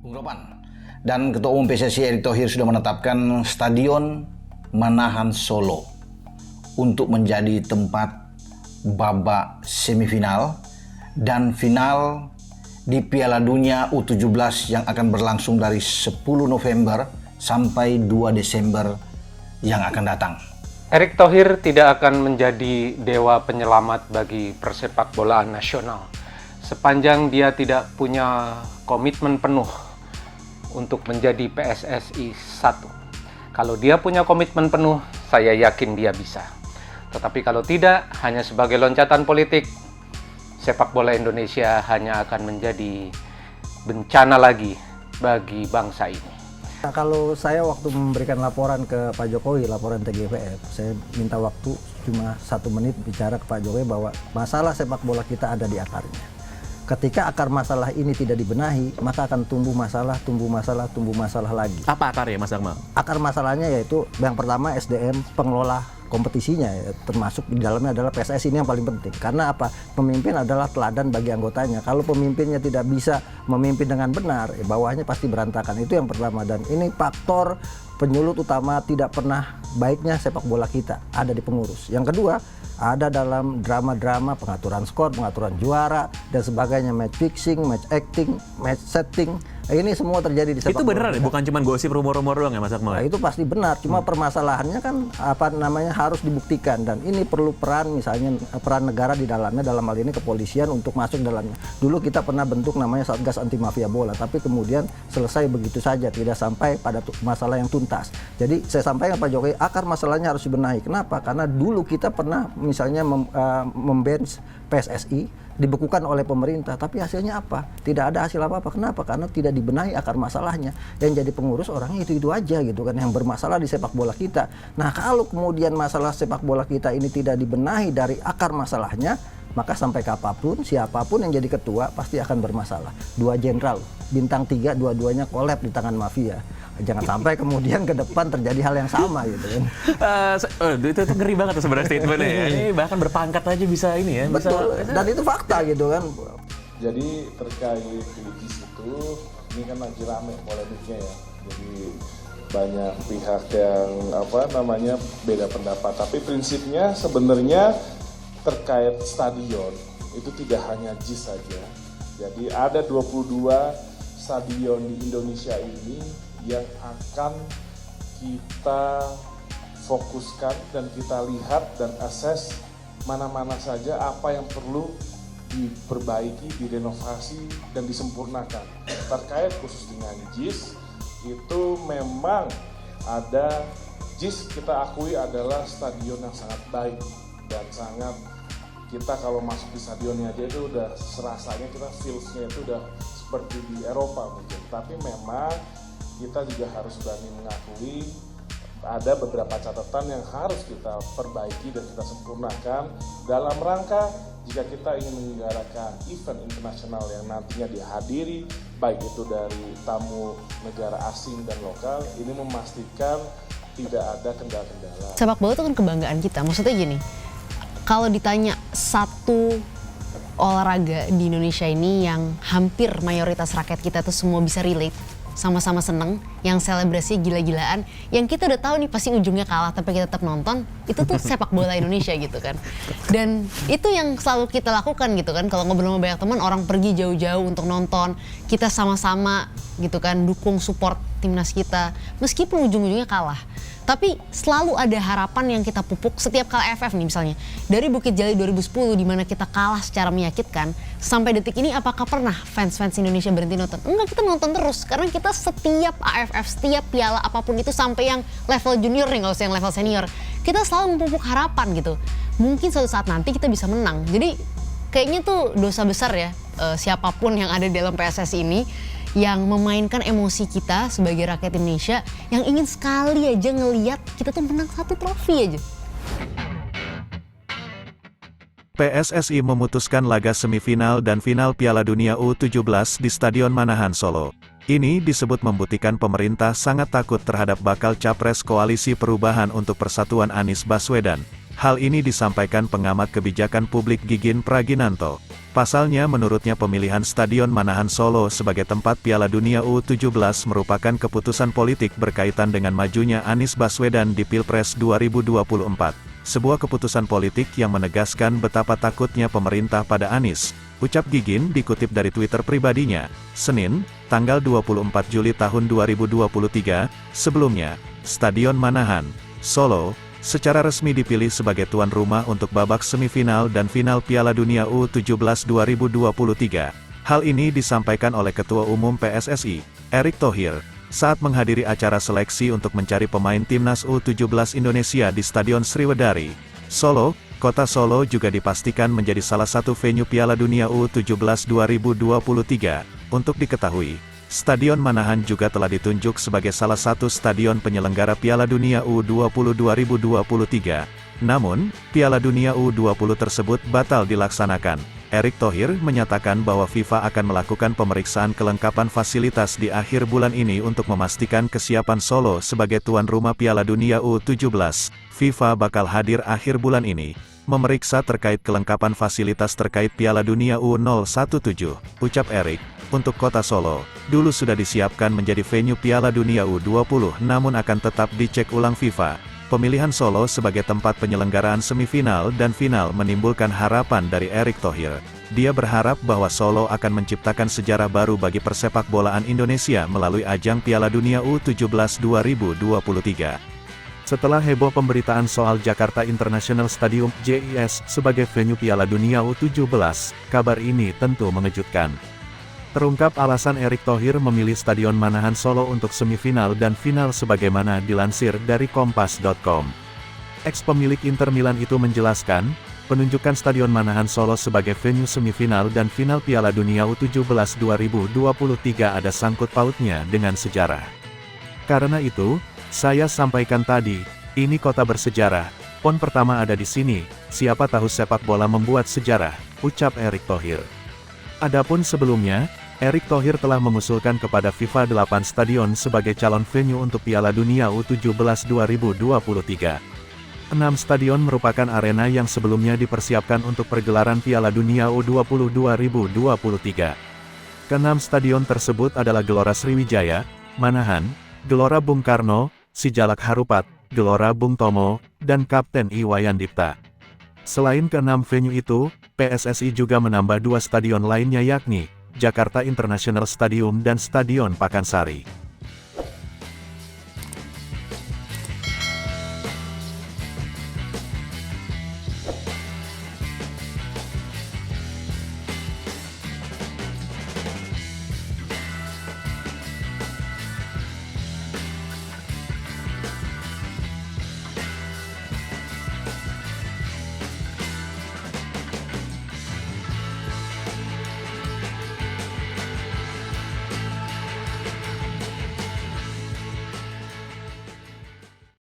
Bung Ropan. Dan Ketua Umum PSSI Erick Thohir sudah menetapkan Stadion Manahan Solo untuk menjadi tempat babak semifinal dan final di Piala Dunia U17 yang akan berlangsung dari 10 November sampai 2 Desember yang akan datang. Erick Thohir tidak akan menjadi dewa penyelamat bagi persepak bolaan nasional sepanjang dia tidak punya komitmen penuh untuk menjadi PSSI 1. Kalau dia punya komitmen penuh, saya yakin dia bisa. Tetapi kalau tidak, hanya sebagai loncatan politik, sepak bola Indonesia hanya akan menjadi bencana lagi bagi bangsa ini. Nah, kalau saya waktu memberikan laporan ke Pak Jokowi, laporan TGIPF, saya minta waktu cuma 1 menit bicara ke Pak Jokowi bahwa masalah sepak bola kita ada di akarnya. Ketika akar masalah ini tidak dibenahi, maka akan tumbuh masalah lagi. Apa akarnya, Mas Akmal? Akar masalahnya yaitu yang pertama SDM pengelola kompetisinya, ya, termasuk di dalamnya adalah PSSI, ini yang paling penting. Karena apa? Pemimpin adalah teladan bagi anggotanya. Kalau pemimpinnya tidak bisa memimpin dengan benar, ya bawahnya pasti berantakan. Itu yang pertama, dan ini faktor penyulut utama tidak pernah baiknya sepak bola kita ada di pengurus. Yang kedua, ada dalam drama-drama pengaturan skor, pengaturan juara dan sebagainya, match fixing, match acting, match setting. Ini semua terjadi di sepak bola. Itu beneran ya? Bukan cuma gosip rumor-rumor doang ya, Mas Akmal? Nah, itu pasti benar. Cuma permasalahannya kan harus dibuktikan, dan ini perlu peran, misalnya peran negara di dalamnya, dalam hal ini kepolisian untuk masuk dalamnya. Dulu kita pernah bentuk namanya Satgas Anti Mafia Bola, tapi kemudian selesai begitu saja, tidak sampai pada masalah yang tuntas. Jadi saya sampaikan Pak Jokowi, akar masalahnya harus dibenahi. Kenapa? Karena dulu kita pernah misalnya membench PSSI, dibekukan oleh pemerintah, tapi hasilnya apa? Tidak ada hasil apa-apa. Kenapa? Karena tidak dibenahi akar masalahnya. Yang jadi pengurus orangnya itu-itu aja gitu kan, yang bermasalah di sepak bola kita. Nah, kalau kemudian masalah sepak bola kita ini tidak dibenahi dari akar masalahnya, maka sampai kapanpun, siapapun yang jadi ketua pasti akan bermasalah. 2 jenderal, bintang 3, dua-duanya kolab di tangan mafia. Jangan sampai kemudian ke depan terjadi hal yang sama gitu kan. Itu ngeri banget tuh sebenarnya statementnya ya. Ini bahkan berpangkat aja bisa ini ya. Betul, dan itu fakta gitu kan. Jadi terkait JIS itu, ini kan lagi rame polemiknya ya. Jadi banyak pihak yang beda pendapat. Tapi prinsipnya sebenarnya terkait stadion itu tidak hanya JIS saja. Jadi ada 22 stadion di Indonesia ini yang akan kita fokuskan dan kita lihat dan assess mana-mana saja apa yang perlu diperbaiki, direnovasi dan disempurnakan. Terkait khusus dengan JIS, itu memang ada JIS, kita akui adalah stadion yang sangat baik dan sangat, kita kalau masuk di stadionnya aja itu udah serasanya, kita feels-nya itu udah seperti di Eropa mungkin. Tapi memang kita juga harus berani mengakui ada beberapa catatan yang harus kita perbaiki dan kita sempurnakan dalam rangka jika kita ingin menyelenggarakan event internasional yang nantinya dihadiri baik itu dari tamu negara asing dan lokal, ini memastikan tidak ada kendala-kendala. Sepak bola itu kan kebanggaan kita, maksudnya gini, kalau ditanya satu olahraga di Indonesia ini yang hampir mayoritas rakyat kita tuh semua bisa relate, sama-sama seneng, yang selebrasi gila-gilaan, yang kita udah tahu nih pasti ujungnya kalah tapi kita tetap nonton, itu tuh sepak bola Indonesia gitu kan. Dan itu yang selalu kita lakukan gitu kan, kalau ngobrol sama banyak teman, orang pergi jauh-jauh untuk nonton, kita sama-sama gitu kan dukung support timnas kita meskipun ujung-ujungnya kalah. Tapi selalu ada harapan yang kita pupuk setiap kali AFF nih misalnya. Dari Bukit Jalil 2010 di mana kita kalah secara menyakitkan, sampai detik ini apakah pernah fans-fans Indonesia berhenti nonton? Enggak, kita nonton terus karena kita setiap AFF, setiap piala apapun itu sampai yang level junior nih, nggak usah yang level senior, kita selalu memupuk harapan gitu. Mungkin suatu saat nanti kita bisa menang. Jadi kayaknya tuh dosa besar ya siapapun yang ada di dalam PSSI ini yang memainkan emosi kita sebagai rakyat Indonesia yang ingin sekali aja ngelihat kita tuh menang 1 trofi aja. PSSI memutuskan laga semifinal dan final Piala Dunia U17 di Stadion Manahan Solo. Ini disebut membuktikan pemerintah sangat takut terhadap bakal capres Koalisi Perubahan untuk Persatuan Anies Baswedan. Hal ini disampaikan pengamat kebijakan publik Gigin Praginanto. Pasalnya menurutnya pemilihan Stadion Manahan Solo sebagai tempat Piala Dunia U17 merupakan keputusan politik berkaitan dengan majunya Anies Baswedan di Pilpres 2024. Sebuah keputusan politik yang menegaskan betapa takutnya pemerintah pada Anies. Ucap Gigin dikutip dari Twitter pribadinya, Senin, tanggal 24 Juli tahun 2023, sebelumnya, Stadion Manahan, Solo, secara resmi dipilih sebagai tuan rumah untuk babak semifinal dan final Piala Dunia U17 2023. Hal ini disampaikan oleh Ketua Umum PSSI, Erick Thohir, saat menghadiri acara seleksi untuk mencari pemain timnas U17 Indonesia di Stadion Sriwedari, Solo. Kota Solo juga dipastikan menjadi salah satu venue Piala Dunia U17 2023. Untuk diketahui, Stadion Manahan juga telah ditunjuk sebagai salah satu stadion penyelenggara Piala Dunia U20 2023. Namun, Piala Dunia U20 tersebut batal dilaksanakan. Erick Thohir menyatakan bahwa FIFA akan melakukan pemeriksaan kelengkapan fasilitas di akhir bulan ini untuk memastikan kesiapan Solo sebagai tuan rumah Piala Dunia U17. FIFA bakal hadir akhir bulan ini, memeriksa terkait kelengkapan fasilitas terkait Piala Dunia U017, ucap Erick. Untuk kota Solo, dulu sudah disiapkan menjadi venue Piala Dunia U20 namun akan tetap dicek ulang FIFA. Pemilihan Solo sebagai tempat penyelenggaraan semifinal dan final menimbulkan harapan dari Erick Thohir. Dia berharap bahwa Solo akan menciptakan sejarah baru bagi persepak bolaan Indonesia melalui ajang Piala Dunia U17 2023. Setelah heboh pemberitaan soal Jakarta International Stadium (JIS) sebagai venue Piala Dunia U17, kabar ini tentu mengejutkan. Terungkap alasan Erick Thohir memilih Stadion Manahan Solo untuk semifinal dan final sebagaimana dilansir dari Kompas.com. Ex-pemilik Inter Milan itu menjelaskan, penunjukan Stadion Manahan Solo sebagai venue semifinal dan final Piala Dunia U17 2023 ada sangkut pautnya dengan sejarah. Karena itu, saya sampaikan tadi, ini kota bersejarah, PON pertama ada di sini, siapa tahu sepak bola membuat sejarah, ucap Erick Thohir. Adapun sebelumnya, Erick Thohir telah mengusulkan kepada FIFA 8 stadion sebagai calon venue untuk Piala Dunia U17 2023. 6 stadion merupakan arena yang sebelumnya dipersiapkan untuk pergelaran Piala Dunia U20 2023. Ke-6 stadion tersebut adalah Gelora Sriwijaya, Manahan, Gelora Bung Karno, Sijalak Harupat, Gelora Bung Tomo, dan Kapten Iwayan Dipta. Selain ke-6 venue itu, PSSI juga menambah 2 stadion lainnya yakni Jakarta International Stadium dan Stadion Pakansari.